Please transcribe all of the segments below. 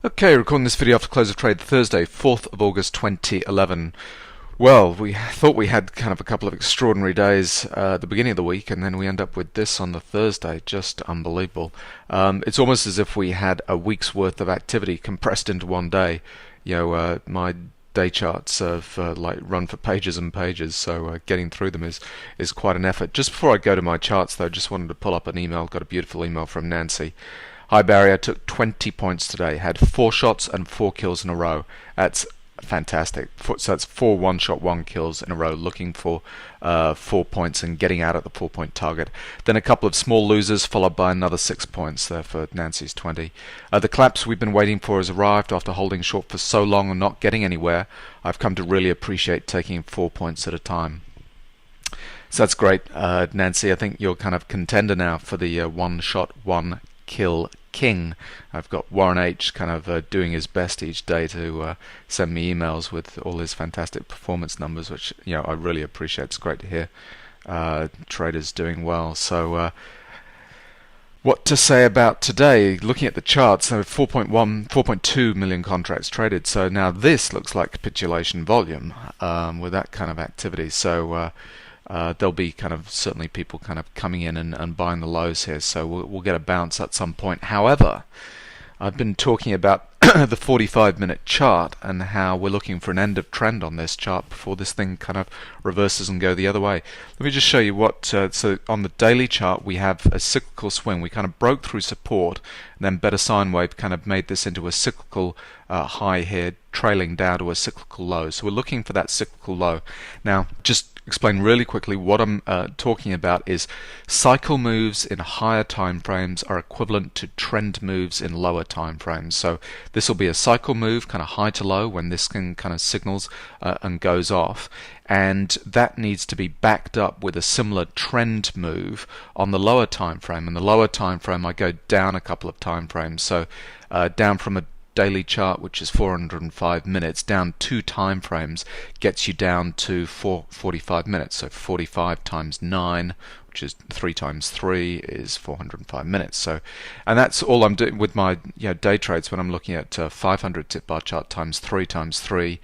Okay, recording this video after close of trade Thursday, 4th of August 2011. Well, we thought we had kind of a couple of extraordinary days at the beginning of the week, and then we end up with this on the Thursday. Just unbelievable. It's almost as if we had a week's worth of activity compressed into one day. My day charts have like run for pages and pages, so getting through them is quite an effort. Just before I go to my charts, though, just wanted to pull up an email. Got a beautiful email from Nancy. Hi Barry, I took 20 points today, had 4 shots and 4 kills in a row. That's fantastic. So that's 4 one-shot, 1 kills in a row, looking for 4 points and getting out at the 4-point target. Then a couple of small losers, followed by another 6 points there for Nancy's 20. The collapse we've been waiting for has arrived after holding short for so long and not getting anywhere. I've come to really appreciate taking 4 points at a time. So that's great, Nancy. I think you're kind of contender now for the one-shot, 1 kill king. I've got Warren H kind of doing his best each day to send me emails with all his fantastic performance numbers, which I really appreciate. It's great to hear traders doing well. So what to say about today? Looking at the charts, so 4.2 million contracts traded. So now this looks like capitulation volume with that kind of activity. So there'll be kind of certainly people kind of coming in and buying the lows here, so we'll get a bounce at some point. However, I've been talking about the 45-minute chart and how we're looking for an end of trend on this chart before this thing kind of reverses and go the other way. Let me just show you what, so on the daily chart we have a cyclical swing. We kind of broke through support and then beta sine wave kind of made this into a cyclical high here, trailing down to a cyclical low. So we're looking for that cyclical low. Now, just explain really quickly what I'm talking about is cycle moves in higher time frames are equivalent to trend moves in lower time frames. So this will be a cycle move, kind of high to low, when this can kind of signals and goes off, and that needs to be backed up with a similar trend move on the lower time frame. In the lower time frame I go down a couple of time frames, so down from a daily chart, which is 405 minutes, down 2 time frames gets you down to 45 minutes. So 45 times 9, which is 3 times 3, is 405 minutes. So, and that's all I'm doing with my day trades. When I'm looking at 500 tip bar chart times 3 times 3,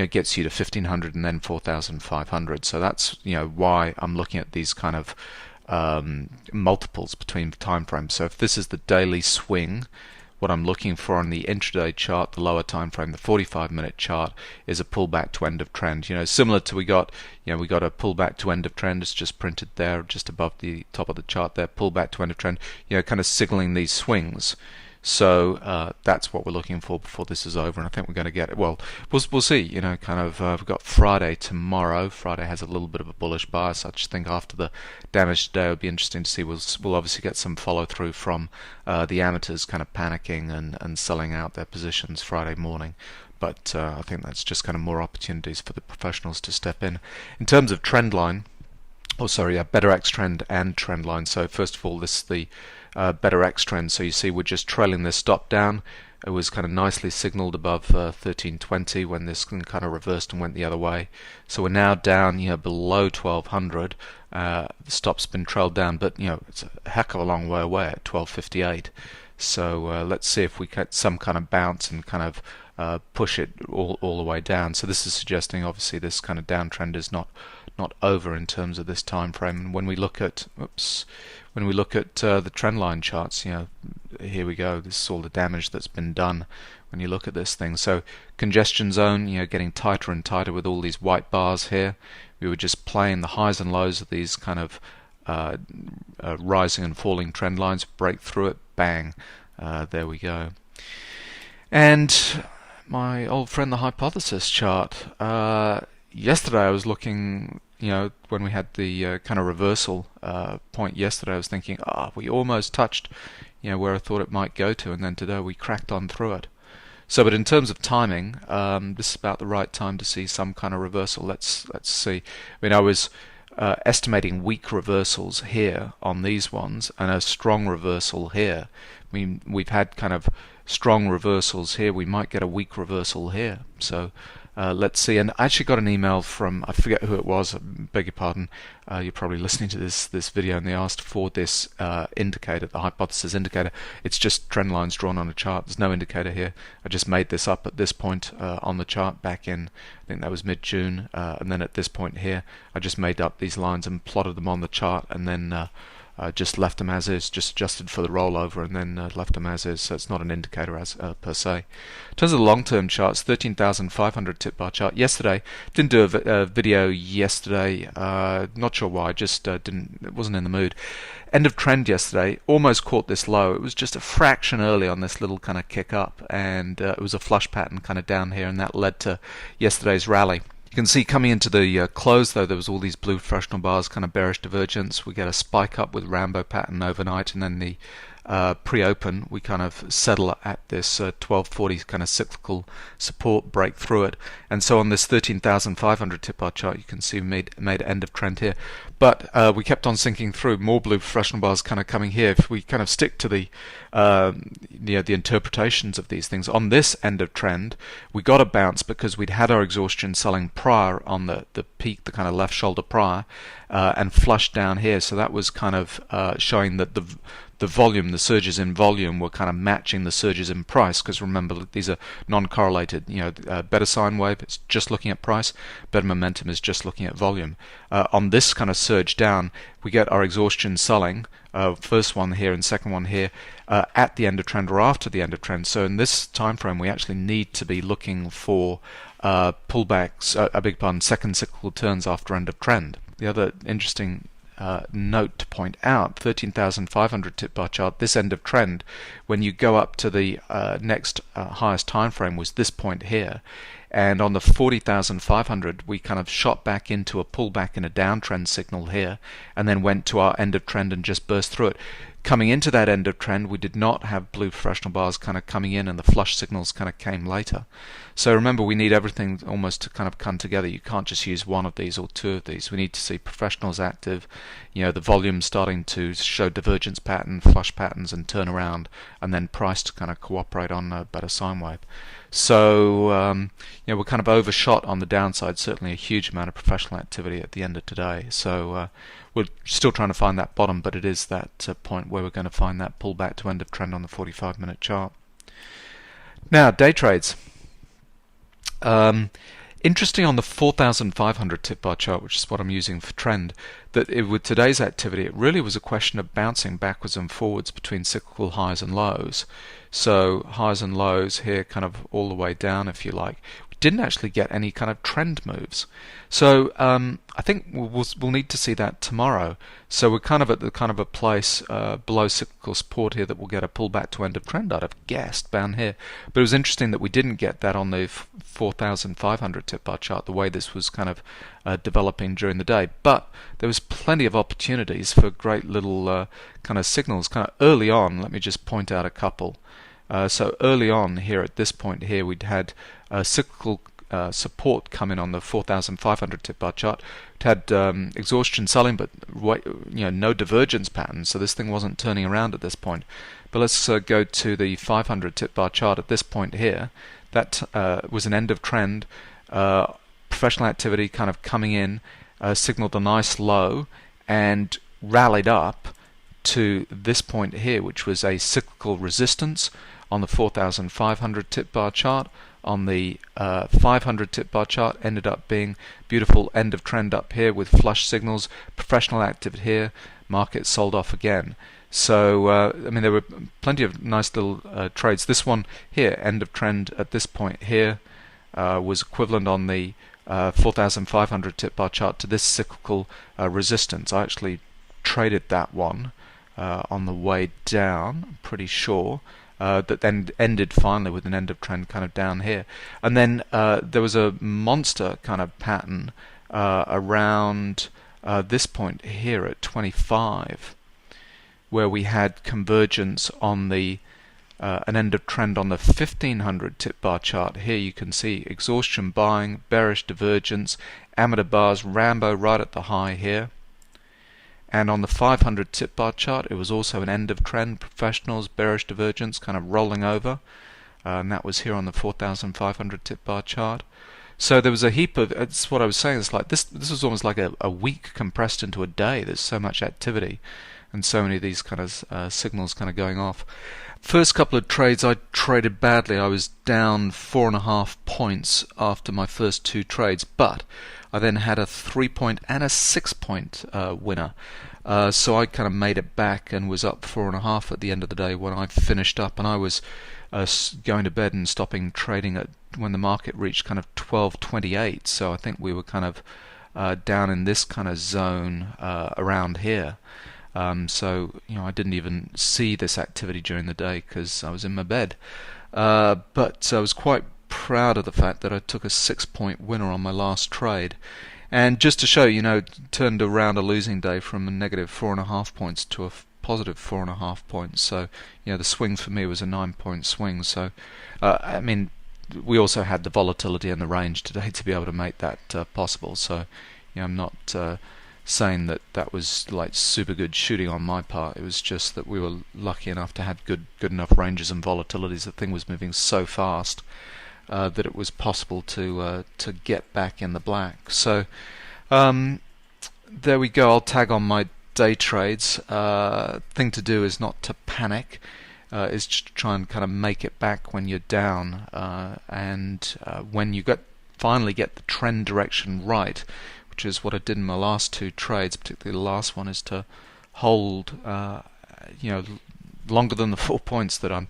gets you to 1500 and then 4500. So that's why I'm looking at these kind of multiples between time frames. So if this is the daily swing, what I'm looking for on the intraday chart, the lower time frame, the 45-minute chart, is a pullback to end of trend. Similar to we got a pullback to end of trend. It's just printed there, just above the top of the chart there. Pullback to end of trend. Kind of signaling these swings. So that's what we're looking for before this is over, and I think we're going to get it. Well, we'll see. Kind of we've got Friday tomorrow. Friday has a little bit of a bullish bias. I just think after the damage today, it'll be interesting to see. We'll obviously get some follow through from the amateurs, kind of panicking and selling out their positions Friday morning. But I think that's just kind of more opportunities for the professionals to step in. In terms of trend line, better X trend and trend line. So first of all, this is the better X trend. So you see we're just trailing this stop down. It was kind of nicely signaled above 1320 when this kind of reversed and went the other way. So we're now down below 1200. The stop's been trailed down, but it's a heck of a long way away at 1258. So let's see if we get some kind of bounce and kind of push it all the way down. So this is suggesting obviously this kind of downtrend is not over in terms of this time frame. And when we look at the trend line charts, here we go. This is all the damage that's been done when you look at this thing. So congestion zone, getting tighter and tighter with all these white bars here. We were just playing the highs and lows of these kind of rising and falling trend lines. Break through it, bang, there we go. And my old friend the hypothesis chart. Yesterday I was looking, when we had the kind of reversal point yesterday, I was thinking, we almost touched, where I thought it might go to, and then today we cracked on through it. So, but in terms of timing, this is about the right time to see some kind of reversal. Let's see. I was estimating weak reversals here on these ones and a strong reversal here. We've had kind of strong reversals here. We might get a weak reversal here. So Let's see. And I actually got an email from, I forget who it was, I beg your pardon. You're probably listening to this video, and they asked for this indicator, the hypothesis indicator. It's just trend lines drawn on a chart. There's no indicator here. I just made this up at this point on the chart back in, I think that was mid-June, and then at this point here, I just made up these lines and plotted them on the chart, and then just left them as is, just adjusted for the rollover, and then left them as is. So it's not an indicator as per se. In terms of the long-term charts, 13,500 tip bar chart. Yesterday, didn't do a video yesterday. Not sure why. Just wasn't in the mood. End of trend yesterday. Almost caught this low. It was just a fraction early on this little kind of kick up, and it was a flush pattern kind of down here, and that led to yesterday's rally. You can see coming into the close, though, there was all these blue fractional bars, kind of bearish divergence. We get a spike up with Rambo pattern overnight, and then the pre-open, we kind of settle at this 1240 kind of cyclical support, break through it. And so on this 13,500 tip bar chart, you can see we made end of trend here. But we kept on sinking through, more blue fractional bars kind of coming here. If we kind of stick to the the interpretations of these things, on this end of trend, we got a bounce because we'd had our exhaustion selling prior on the peak, the kind of left shoulder prior, and flushed down here. So that was kind of showing that the volume, the surges in volume, were kind of matching the surges in price, because remember, these are non-correlated. Better sine wave, it's just looking at price. Better momentum is just looking at volume. On this kind of surge down, we get our exhaustion selling, first one here and second one here, at the end of trend or after the end of trend. So in this time frame, we actually need to be looking for pullbacks, I beg your pardon, second cyclical turns after end of trend. The other interesting note to point out, 13,500 tip bar chart, this end of trend, when you go up to the next highest time frame, was this point here, and on the 40,500 we kind of shot back into a pullback in a downtrend signal here, and then went to our end of trend and just burst through it. Coming into that end of trend, we did not have blue fractional bars kind of coming in, and the flush signals kind of came later. So remember, we need everything almost to kind of come together. You can't just use one of these or two of these. We need to see professionals active, the volume starting to show divergence pattern, flush patterns, and turn around, and then price to kind of cooperate on a better sine wave. So we're kind of overshot on the downside. Certainly a huge amount of professional activity at the end of today. So we're still trying to find that bottom, but it is that point where we're going to find that pullback to end of trend on the 45-minute chart. Now, day trades. Interesting on the 4,500 tip bar chart, which is what I'm using for trend, that with today's activity, it really was a question of bouncing backwards and forwards between cyclical highs and lows. So highs and lows here, kind of all the way down, if you like. We didn't actually get any kind of trend moves. So I think we'll need to see that tomorrow. So we're kind of at the kind of a place below cyclical support here that will get a pullback to end of trend, I'd have guessed, down here. But it was interesting that we didn't get that on the 4,500 tip bar chart, the way this was kind of developing during the day. But there was plenty of opportunities for great little kind of signals kind of early on. Let me just point out a couple. So early on here at this point here, we'd had cyclical support come in on the 4,500 tip bar chart. It had exhaustion selling, but no divergence pattern, so this thing wasn't turning around at this point. But let's go to the 500 tip bar chart at this point here. That was an end of trend. Professional activity kind of coming in, signaled a nice low, and rallied up to this point here, which was a cyclical resistance on the 4,500 tip bar chart. On the 500 tip bar chart, ended up being beautiful end of trend up here with flush signals, professional activity here, market sold off again. So I mean, there were plenty of nice little trades. This one here, end of trend at this point here, was equivalent on the 4,500 tip bar chart to this cyclical resistance. I actually traded that one on the way down, I'm pretty sure. That then ended finally with an end of trend kind of down here. And then there was a monster kind of pattern around this point here at 25, where we had convergence on the an end of trend on the 1500 tip bar chart. Here you can see exhaustion buying, bearish divergence, amateur bars, Rambo right at the high here. And on the 500 tip bar chart, it was also an end of trend, professionals, bearish divergence, kind of rolling over. And that was here on the 4,500 tip bar chart. So there was a heap of. That's what I was saying. It's like this was almost like a week compressed into a day. There's so much activity, and so many of these kind of signals kind of going off. First couple of trades I traded badly. I was down 4.5 points after my first two trades, but I then had a 3-point and a 6-point winner. So I kind of made it back and was up 4.5 at the end of the day when I finished up, and I was going to bed and stopping trading at when the market reached kind of 12.28. So I think we were kind of down in this kind of zone around here. So I didn't even see this activity during the day because I was in my bed. But I was quite proud of the fact that I took a 6-point winner on my last trade. And just to show, turned around a losing day from a negative 4.5 points to a positive 4.5 points. So, the swing for me was a 9-point swing. So, we also had the volatility and the range today to be able to make that possible. So, I'm not saying that was like super good shooting on my part. It was just that we were lucky enough to have good enough ranges and volatilities. The thing was moving so fast that it was possible to get back in the black. So there we go. I'll tag on my day trades. Thing to do is not to panic. Is to try and kind of make it back when you're down, and when you finally get the trend direction right, which is what I did in my last two trades, particularly the last one, is to hold longer than the 4 points that I'm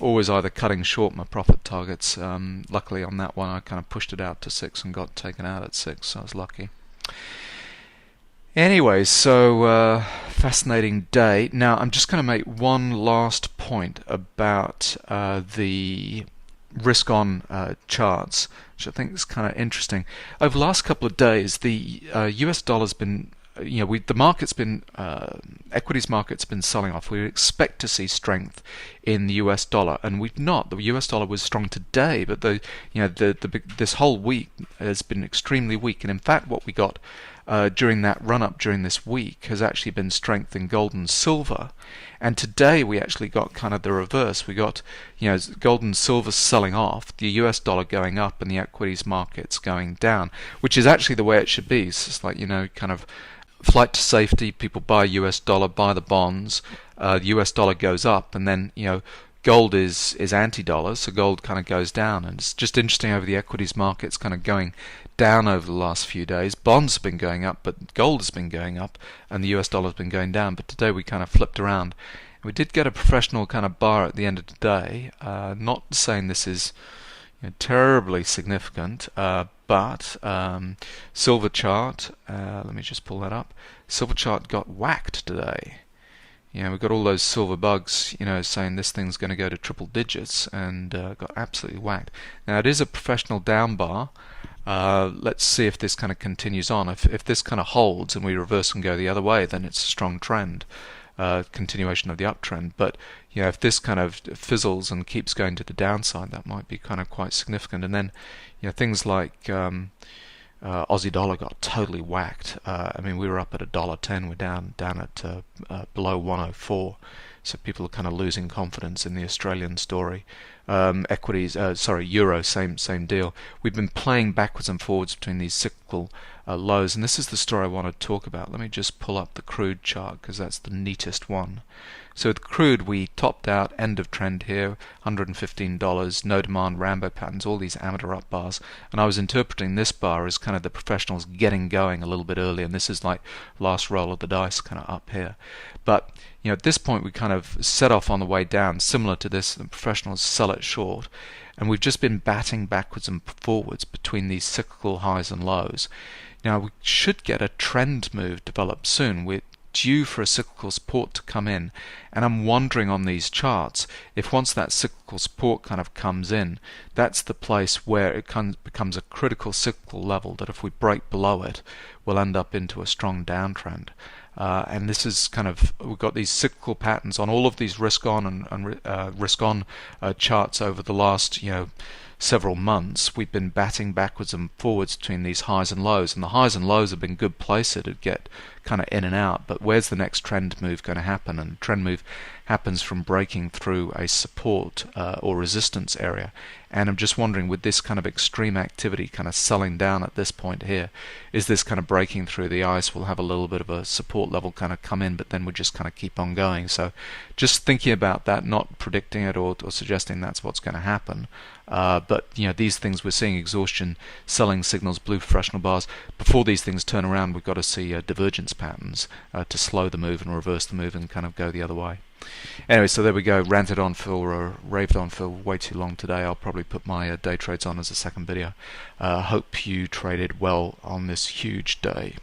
always either cutting short my profit targets. Luckily on that one I kind of pushed it out to 6 and got taken out at 6, so I was lucky. Anyway, so fascinating day. Now I'm just going to make one last point about the risk-on charts, which I think is kind of interesting. Over the last couple of days, the US dollar's been, the market's been, equities market's been selling off. We expect to see strength in the US dollar, and we've not. The US dollar was strong today, but this whole week has been extremely weak. And in fact, what we got during that run-up during this week has actually been strength in gold and silver. And today we actually got kind of the reverse. We got gold and silver selling off, the US dollar going up, and the equities markets going down, which is actually the way it should be. So it's like, kind of flight to safety. People buy US dollar, buy the bonds, the US dollar goes up, and then gold is anti-dollar, so gold kind of goes down. And it's just interesting over the equities markets kind of going down over the last few days. Bonds have been going up, but gold has been going up, and the US dollar has been going down. But today we kind of flipped around. We did get a professional kind of bar at the end of the day. Not saying this is terribly significant, but silver chart, let me just pull that up. Silver chart got whacked today. We've got all those silver bugs, saying this thing's going to go to triple digits, and got absolutely whacked. Now it is a professional down bar. Let's see if this kind of continues on. If this kind of holds and we reverse and go the other way, then it's a strong trend, continuation of the uptrend. But if this kind of fizzles and keeps going to the downside, that might be kind of quite significant. And then things like Aussie dollar got totally whacked. We were up at $1.10. We're down at below 104. So people are kind of losing confidence in the Australian story. Equities, euro, same deal. We've been playing backwards and forwards between these cyclical lows, and this is the story I want to talk about. Let me just pull up the crude chart because that's the neatest one. So with crude, we topped out, end of trend here, $115, no demand, Rambo patterns, all these amateur up bars, and I was interpreting this bar as kind of the professionals getting going a little bit early, and this is like last roll of the dice kind of up here. But at this point we kind of set off on the way down, similar to this. The professionals sell it short, and we've just been batting backwards and forwards between these cyclical highs and lows. Now we should get a trend move develop soon. We're due for a cyclical support to come in, and I'm wondering on these charts if once that cyclical support kind of comes in, that's the place where it becomes a critical cyclical level that if we break below it, we'll end up into a strong downtrend. And this is kind of, we've got these cyclical patterns on all of these risk on and risk on charts over the last several months, we've been batting backwards and forwards between these highs and lows, and the highs and lows have been good places to get kind of in and out. But where's the next trend move going to happen? And trend move happens from breaking through a support or resistance area. And I'm just wondering, with this kind of extreme activity kind of selling down at this point here, is this kind of breaking through the ice? We'll have a little bit of a support level kind of come in, but then we'll just kind of keep on going. So just thinking about that, not predicting it or suggesting that's what's going to happen. But these things, we're seeing exhaustion, selling signals, blue fractional bars. Before these things turn around, we've got to see divergence patterns to slow the move and reverse the move and kind of go the other way. Anyway, so there we go. Ranted on for raved on for way too long today. I'll probably put my day trades on as a second video. Hope you traded well on this huge day.